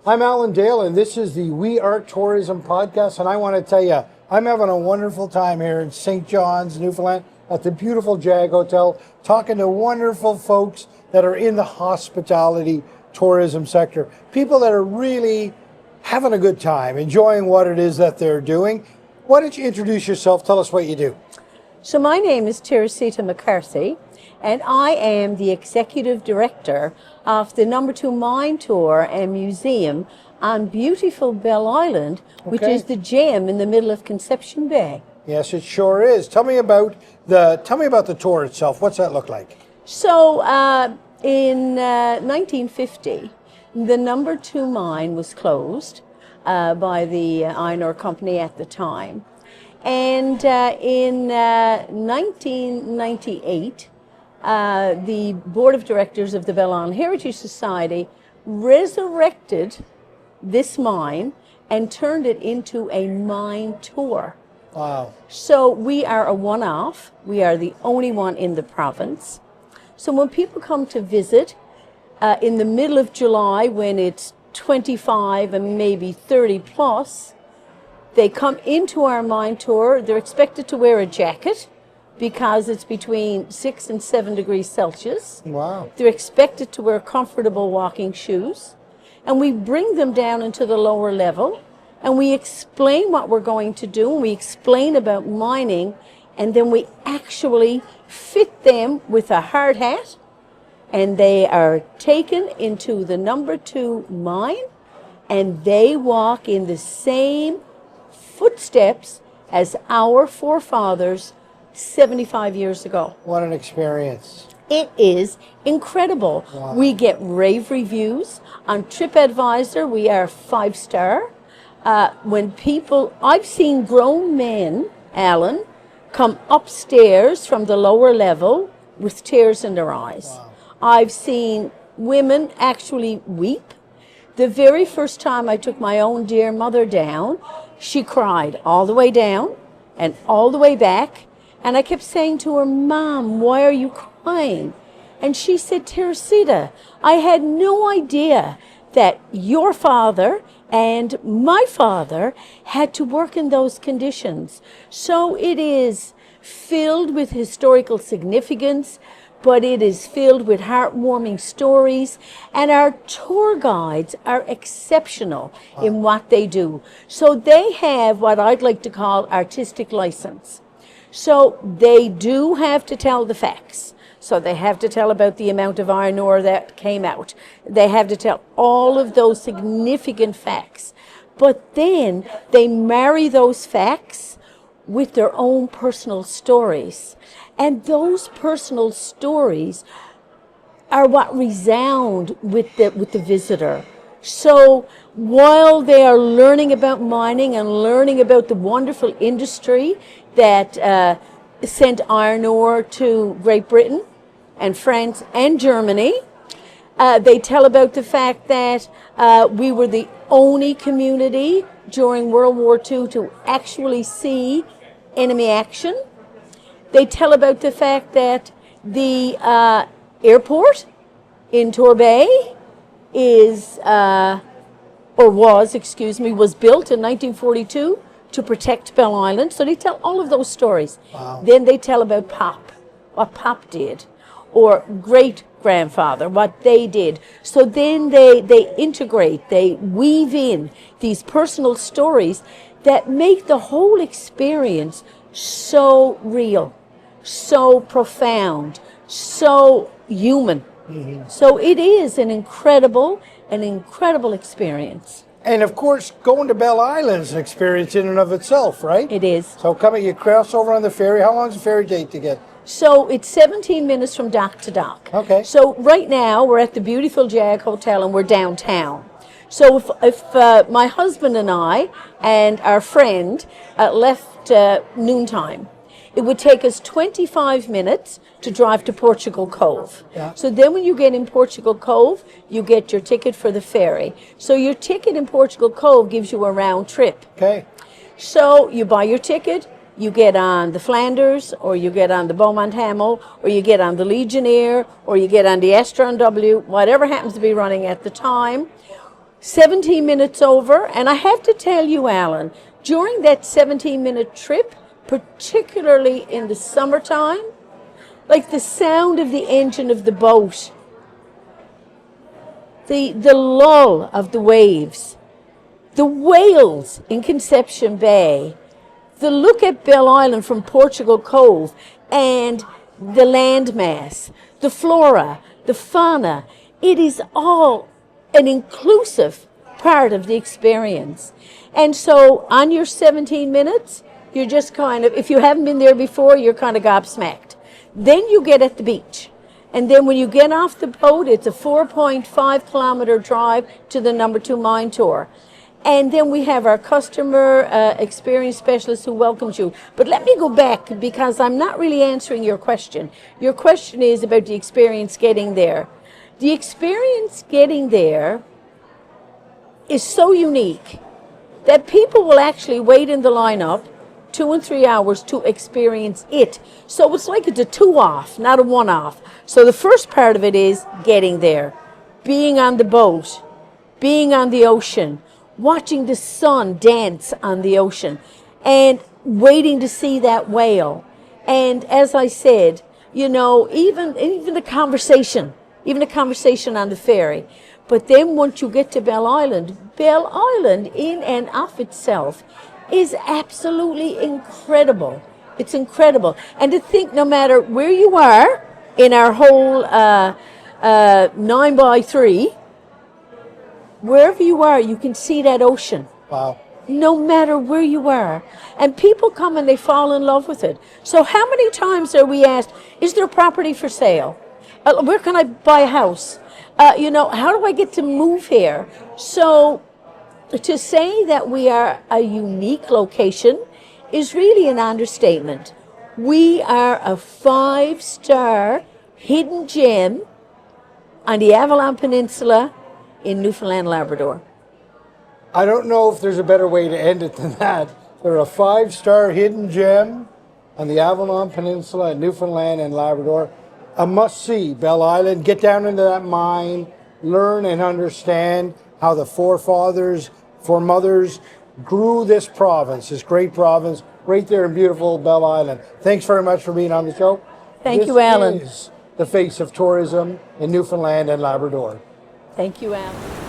I'm Alan Dale, and this is the We Are Tourism podcast. And I want to tell you, I'm having a wonderful time here in St. John's, Newfoundland, at the beautiful Jag Hotel, talking to wonderful folks that are in the hospitality tourism sector. People that are really having a good time, enjoying what it is that they're doing. Why don't you introduce yourself? Tell us what you do. So my name is Teresita McCarthy, and I am the Executive Director of the No. 2 Mine Tour and Museum on beautiful Bell Island, which is the gem in the middle of Conception Bay. Yes, it sure is. Tell me about the tour itself. What's that look like? So in 1950, the No. 2 mine was closed by the iron ore company at the time. And in 1998, the Board of Directors of the Bell Island Heritage Society resurrected this mine and turned it into a mine tour. Wow. So we are a one-off. We are the only one in the province. So when people come to visit in the middle of July, when it's 25 and maybe 30 plus, they come into our mine tour. They're expected to wear a jacket because it's between 6 and 7 degrees Celsius. Wow. They're expected to wear comfortable walking shoes. And we bring them down into the lower level and we explain what we're going to do. And we explain about mining, and then we actually fit them with a hard hat, and they are taken into the No. 2 mine, and they walk in the same footsteps as our forefathers 75 years ago. What an experience. It is incredible. Wow. We get rave reviews. On TripAdvisor, we are 5-star. I've seen grown men, Alan, come upstairs from the lower level with tears in their eyes. Wow. I've seen women actually weep. The very first time I took my own dear mother down, she cried all the way down and all the way back. And I kept saying to her, "Mom, why are you crying?" And she said, "Teresita, I had no idea that your father and my father had to work in those conditions." So it is filled with historical significance, but it is filled with heartwarming stories, and our tour guides are exceptional in what they do. So they have what I'd like to call artistic license. So they do have to tell the facts. So they have to tell about the amount of iron ore that came out. They have to tell all of those significant facts. But then they marry those facts with their own personal stories. And those personal stories are what resound with the visitor. So while they are learning about mining and learning about the wonderful industry that sent iron ore to Great Britain and France and Germany, they tell about the fact that we were the only community during World War II to actually see enemy action. They tell about the fact that the airport in Torbay was built in 1942 to protect Bell Island. So they tell all of those stories. Wow. Then they tell about Pop, what Pop did, or great-grandfather, what they did. So then they integrate, they weave in these personal stories that make the whole experience so real, so profound, so human. Mm-hmm. So it is an incredible experience. And of course, going to Bell Island is an experience in and of itself, right? It is. So you cross over on the ferry. How long does the ferry take to get? So it's 17 minutes from dock to dock. Okay. So right now we're at the beautiful Jag Hotel and we're downtown. So if my husband and I and our friend left noontime, it would take us 25 minutes to drive to Portugal Cove. Yeah. So then when you get in Portugal Cove, you get your ticket for the ferry. So your ticket in Portugal Cove gives you a round trip. Okay. So you buy your ticket, you get on the Flanders, or you get on the Beaumont Hamel, or you get on the Legionnaire, or you get on the Estron W, whatever happens to be running at the time. 17 minutes over, and I have to tell you, Alan, during that 17-minute trip, particularly in the summertime, like the sound of the engine of the boat, the lull of the waves, the whales in Conception Bay, the look at Bell Island from Portugal Cove, and the landmass, the flora, the fauna, it is all an inclusive part of the experience. And so on your 17 minutes, you're just kind of, if you haven't been there before, you're kind of gobsmacked. Then you get at the beach. And then when you get off the boat, it's a 4.5 kilometer drive to the number 2 mine tour. And then we have our customer experience specialist who welcomes you. But let me go back, because I'm not really answering your question. Your question is about the experience getting there. The experience getting there is so unique that people will actually wait in the lineup 2 and 3 hours to experience it. So it's like it's a 2-off, not a 1-off. So the first part of it is getting there, being on the boat, being on the ocean, watching the sun dance on the ocean, and waiting to see that whale. And as I said, you know, even the conversation on the ferry. But then once you get to Bell Island in and of itself is absolutely incredible. It's incredible. And to think no matter where you are in our whole 9x3, wherever you are, you can see that ocean. Wow. No matter where you are. And people come and they fall in love with it. So how many times are we asked, is there property for sale? Where can I buy a house? You know, how do I get to move here? So to say that we are a unique location is really an understatement. We are a 5-star hidden gem on the Avalon Peninsula in Newfoundland, Labrador. I don't know if there's a better way to end it than that. They're a 5-star hidden gem on the Avalon Peninsula in Newfoundland and Labrador. A must-see, Bell Island. Get down into that mine, learn and understand how the foremothers grew this province, this great province, right there in beautiful Bell Island. Thanks very much for being on the show. Thank you, Alan. This is the face of tourism in Newfoundland and Labrador. Thank you, Alan.